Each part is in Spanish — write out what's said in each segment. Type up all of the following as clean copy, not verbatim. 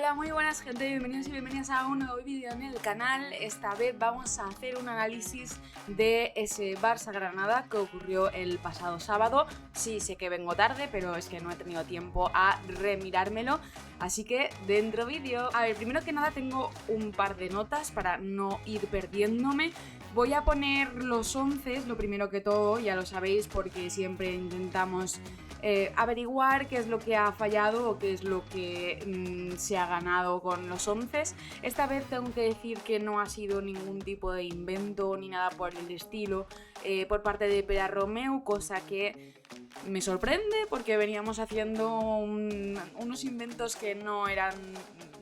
Hola, muy buenas gente, bienvenidos y bienvenidas a un nuevo vídeo en el canal. Esta vez vamos a hacer un análisis de ese Barça-Granada que ocurrió el pasado sábado. Sí, sé que vengo tarde, pero es que no he tenido tiempo a remirármelo, así que dentro vídeo. A ver, primero que nada tengo un par de notas para no ir perdiéndome. Voy a poner los 11, lo primero que todo, ya lo sabéis, porque siempre intentamos averiguar qué es lo que ha fallado o qué es lo que se ha ganado con los 11. Esta vez tengo que decir que no ha sido ningún tipo de invento ni nada por el estilo por parte de Pere Romeu, cosa que me sorprende porque veníamos haciendo unos inventos que no eran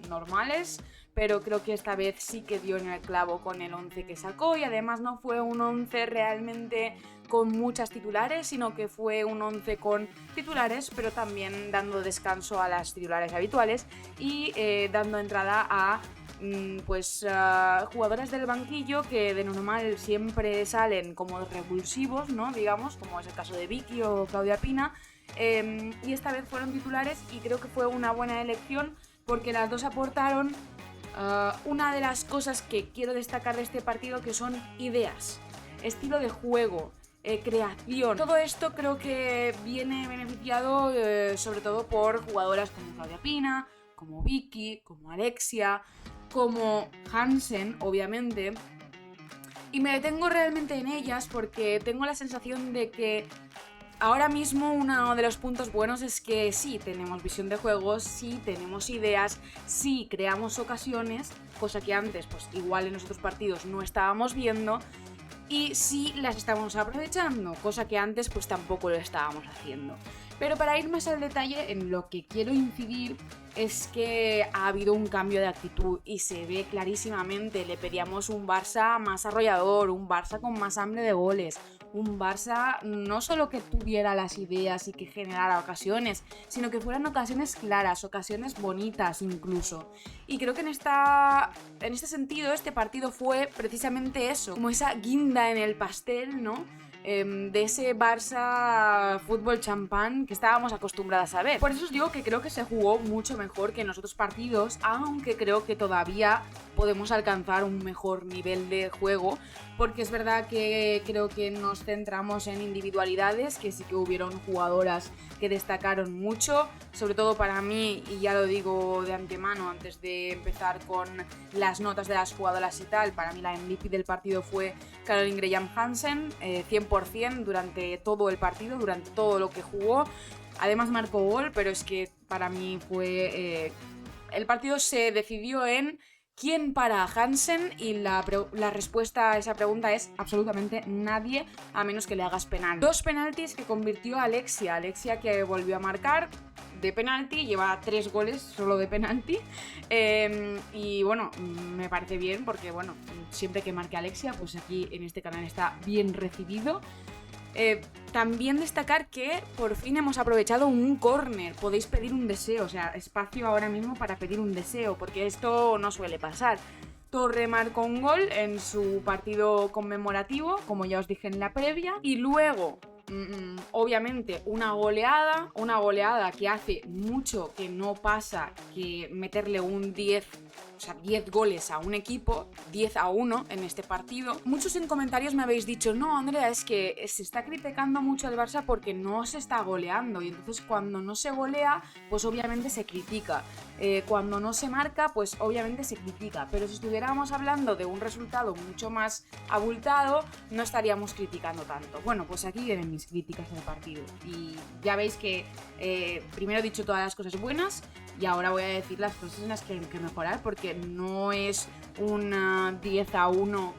normales, pero creo que esta vez sí que dio en el clavo con el 11 que sacó, y además no fue un 11 realmente con muchas titulares, sino que fue un 11 con titulares, pero también dando descanso a las titulares habituales y dando entrada a jugadores del banquillo que de normal siempre salen como revulsivos, ¿no? Digamos, como es el caso de Vicky o Claudia Pina, y esta vez fueron titulares y creo que fue una buena elección porque las dos aportaron una de las cosas que quiero destacar de este partido, que son ideas, estilo de juego, creación. Todo esto creo que viene beneficiado sobre todo por jugadoras como Claudia Pina, como Vicky, como Alexia, como Hansen, obviamente. Y me detengo realmente en ellas porque tengo la sensación de que ahora mismo uno de los puntos buenos es que sí tenemos visión de juegos, sí tenemos ideas, sí creamos ocasiones, cosa que antes pues igual en los otros partidos no estábamos viendo, y sí las estamos aprovechando, cosa que antes pues tampoco lo estábamos haciendo. Pero para ir más al detalle, en lo que quiero incidir es que ha habido un cambio de actitud y se ve clarísimamente. Le pedíamos un Barça más arrollador, un Barça con más hambre de goles, un Barça no solo que tuviera las ideas y que generara ocasiones, sino que fueran ocasiones claras, ocasiones bonitas incluso. Y creo que en este sentido este partido fue precisamente eso, como esa guinda en el pastel, ¿no? De ese Barça fútbol champán que estábamos acostumbradas a ver. Por eso os digo que creo que se jugó mucho mejor que en los otros partidos, aunque creo que todavía podemos alcanzar un mejor nivel de juego, porque es verdad que creo que nos centramos en individualidades, que sí que hubieron jugadoras que destacaron mucho, sobre todo para mí, y ya lo digo de antemano antes de empezar con las notas de las jugadoras y tal, para mí la MVP del partido fue Caroline Graham-Hansen, 100% durante todo el partido, durante todo lo que jugó. Además marcó gol, pero es que para mí fue... el partido se decidió en ¿quién para a Hansen? Y la respuesta a esa pregunta es absolutamente nadie, a menos que le hagas penal. 2 penaltis que convirtió Alexia que volvió a marcar de penalti, lleva 3 goles solo de penalti, y bueno, me parece bien porque bueno, siempre que marque Alexia, pues aquí en este canal está bien recibido. También destacar que por fin hemos aprovechado un córner. Podéis pedir un deseo, o sea, espacio ahora mismo para pedir un deseo, porque esto no suele pasar. Torre marcó un gol en su partido conmemorativo, como ya os dije en la previa, y luego obviamente una goleada que hace mucho que no pasa, que meterle un 10, o sea, 10 goles a un equipo, 10-1 en este partido. Muchos en comentarios me habéis dicho, no, Andrea, es que se está criticando mucho al Barça porque no se está goleando, y entonces cuando no se golea, pues obviamente se critica. Cuando no se marca, pues obviamente se critica. Pero si estuviéramos hablando de un resultado mucho más abultado, no estaríamos criticando tanto. Bueno, pues aquí vienen mis críticas del partido. Y ya veis que primero he dicho todas las cosas buenas y ahora voy a decir las cosas en las que hay que mejorar, porque no es un 10-1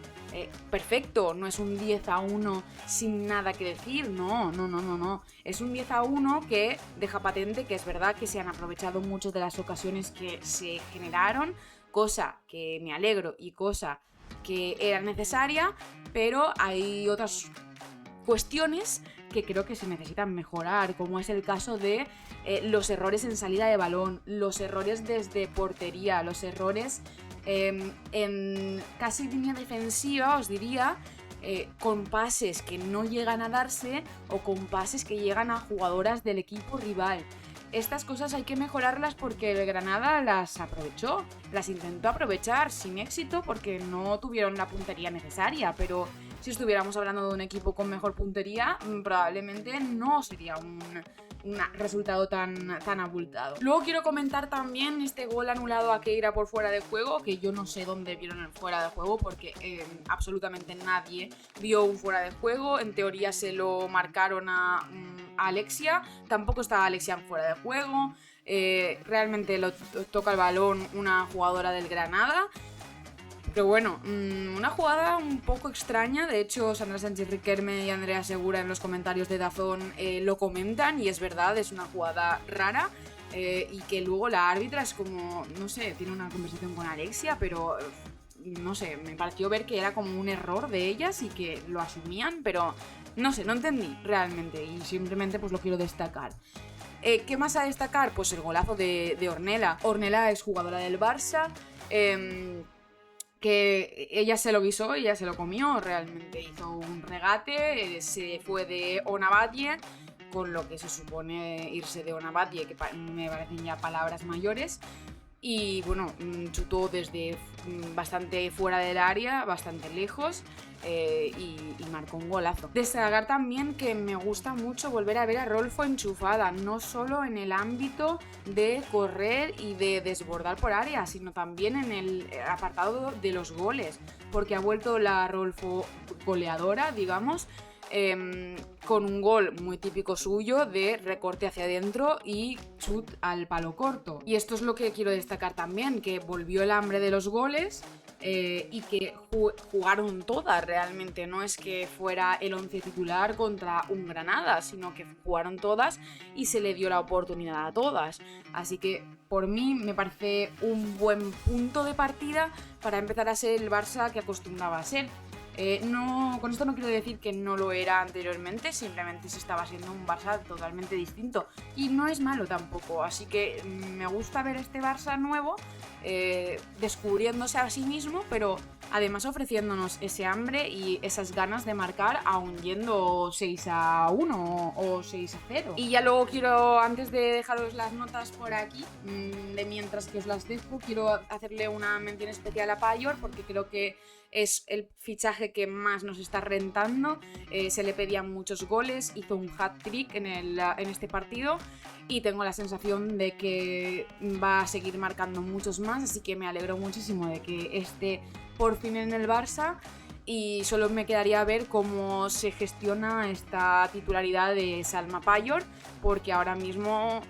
perfecto, no es un 10-1 sin nada que decir, no. Es un 10-1 que deja patente que es verdad que se han aprovechado muchas de las ocasiones que se generaron, cosa que me alegro y cosa que era necesaria, pero hay otras cuestiones que creo que se necesitan mejorar, como es el caso de los errores en salida de balón, los errores desde portería, los errores en casi línea defensiva, os diría, con pases que no llegan a darse o con pases que llegan a jugadoras del equipo rival. estas cosas hay que mejorarlas porque el Granada las aprovechó, las intentó aprovechar sin éxito porque no tuvieron la puntería necesaria, pero si estuviéramos hablando de un equipo con mejor puntería, probablemente no sería un resultado tan abultado. Luego quiero comentar también este gol anulado a Keira por fuera de juego, que yo no sé dónde vieron el fuera de juego porque absolutamente nadie vio un fuera de juego. En teoría se lo marcaron a Alexia, tampoco estaba Alexia en fuera de juego. Realmente lo toca el balón una jugadora del Granada. Pero bueno, una jugada un poco extraña. De hecho, Sandra Sánchez Riquelme y Andrea Segura en los comentarios de DAZN lo comentan, y es verdad, es una jugada rara. Y que luego la árbitra es como, no sé, tiene una conversación con Alexia, pero no sé, me pareció ver que era como un error de ellas y que lo asumían, pero no sé, no entendí realmente y simplemente pues lo quiero destacar. ¿Qué más a destacar? Pues el golazo de Ornella. Ornella es jugadora del Barça, que ella se lo guisó, ella se lo comió, realmente hizo un regate, se fue de Onabadie, con lo que se supone irse de Onabadie, que me parecen ya palabras mayores, y bueno, chutó desde bastante fuera del área, bastante lejos, y marcó un golazo. Destacar también que me gusta mucho volver a ver a Rolfo enchufada, no solo en el ámbito de correr y de desbordar por área, sino también en el apartado de los goles, porque ha vuelto la Rolfo goleadora, digamos, con un gol muy típico suyo de recorte hacia adentro y chut al palo corto. Y esto es lo que quiero destacar también, que volvió el hambre de los goles, y que jugaron todas realmente. No es que fuera el 11 titular contra un Granada, sino que jugaron todas y se le dio la oportunidad a todas. Así que por mí me parece un buen punto de partida para empezar a ser el Barça que acostumbraba a ser. Con esto no quiero decir que no lo era anteriormente, simplemente se estaba siendo un Barça totalmente distinto y no es malo tampoco, así que me gusta ver este Barça nuevo descubriéndose a sí mismo, pero además ofreciéndonos ese hambre y esas ganas de marcar aún yendo 6-1 o 6-0. Y ya luego quiero, antes de dejaros las notas por aquí, de mientras que os las dejo, quiero hacerle una mención especial a Payor porque creo que es el fichaje que más nos está rentando. Se le pedían muchos goles, hizo un hat-trick en este partido y tengo la sensación de que va a seguir marcando muchos más, así que me alegro muchísimo de que esté por fin en el Barça y solo me quedaría ver cómo se gestiona esta titularidad de Salma Payor, porque ahora mismo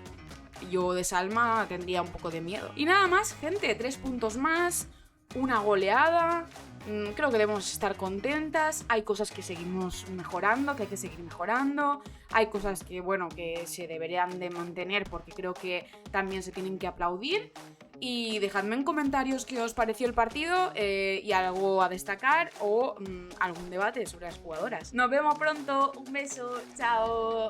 yo de Salma tendría un poco de miedo. Y nada más, gente, 3 puntos más, una goleada. Creo que debemos estar contentas. Hay cosas que seguimos mejorando, que hay que seguir mejorando. Hay cosas que, bueno, que se deberían de mantener porque creo que también se tienen que aplaudir. Y dejadme en comentarios qué os pareció el partido y algo a destacar o algún debate sobre las jugadoras. Nos vemos pronto. Un beso. Chao.